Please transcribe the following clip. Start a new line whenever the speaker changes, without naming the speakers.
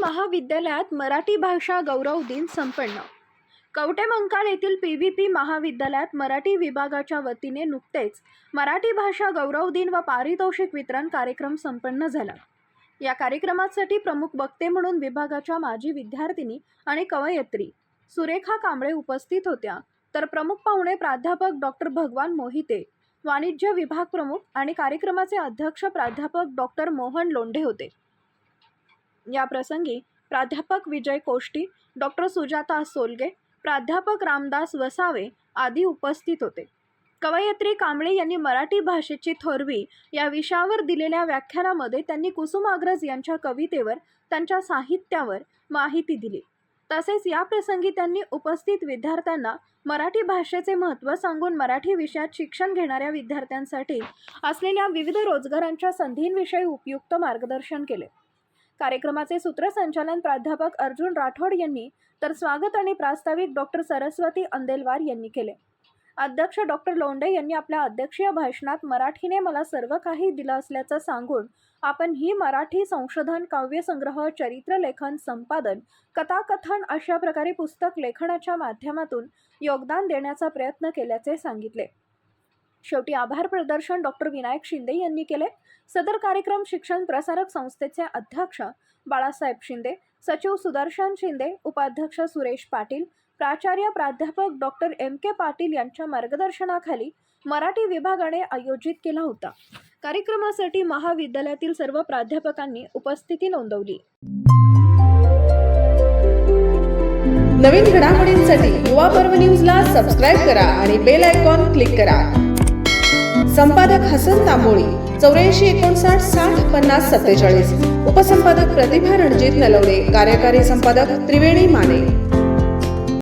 महाविद्यालयात मराठी भाषा गौरव दिन संपन्न। कवठेमंकाळ येथील PVP महाविद्यालयात मराठी विभागाच्या वतीने नुकतेच मराठी भाषा गौरव दिन व पारितोषिक वितरण कार्यक्रम संपन्न झाला। या कार्यक्रमासाठी प्रमुख वक्ते म्हणून विभागाच्या माजी विद्यार्थिनी आणि कवयित्री सुरेखा कांबळे उपस्थित होत्या, तर प्रमुख पाहुणे प्राध्यापक डॉक्टर भगवान मोहिते, वाणिज्य विभाग प्रमुख आणि कार्यक्रमाचे अध्यक्ष प्राध्यापक डॉक्टर मोहन लोंढे होते। या प्रसंगी प्राध्यापक विजय कोष्टी, डॉक्टर सुजाता सोलगे, प्राध्यापक रामदास वसावे आदी उपस्थित होते। कवयित्री कांबळे यांनी मराठी भाषेची थोरवी या विषयावर दिलेल्या व्याख्यानामध्ये त्यांनी कुसुमाग्रज यांच्या कवितेवर, त्यांच्या साहित्यावर माहिती दिली। तसेच या प्रसंगी त्यांनी उपस्थित विद्यार्थ्यांना मराठी भाषेचे महत्त्व सांगून मराठी विषयात शिक्षण घेणाऱ्या विद्यार्थ्यांसाठी असलेल्या विविध रोजगारांच्या संधींविषयी उपयुक्त मार्गदर्शन केले। कार्यक्रमाचे सूत्रसंचालन प्राध्यापक अर्जुन राठोड यांनी, तर स्वागत आणि प्रास्ताविक डॉक्टर सरस्वती अंदेलवार यांनी केले। अध्यक्ष डॉक्टर लोंढे यांनी आपल्या अध्यक्षीय भाषणात मराठीने मला सर्व काही दिलं असल्याचं सांगून आपण ही मराठी संशोधन, काव्यसंग्रह, चरित्रलेखन, संपादन, कथाकथन अशा प्रकारे पुस्तक लेखनाच्या माध्यमातून योगदान देण्याचा प्रयत्न केल्याचे सांगितले। शेवटी आभार प्रदर्शन डॉक्टर विनायक शिंदे यांनी केले। सदर कार्यक्रम शिक्षण प्रसारक संस्थेचे अध्यक्ष बाळासाहेब शिंदे, सचिव सुदर्शन शिंदे, उपाध्यक्ष सुरेश पाटील, प्राचार्य प्राध्यापक डॉक्टर MK पाटील यांच्या मार्गदर्शनाखाली मराठी विभागाने आयोजित केला होता। कार्यक्रमासाठी महाविद्यालयातील सर्व प्राध्यापकांनी उपस्थिती नोंदवली।
नवीन घडामोडींसाठी युवा पर्व न्यूजला सबस्क्राईब करा आणि बेल आयकॉन क्लिक करा। संपादक हसन तांबोळी 84 59 60 50 47, उपसंपादक प्रतिभा रणजित नलवडे, कार्यकारी संपादक त्रिवेणी माने।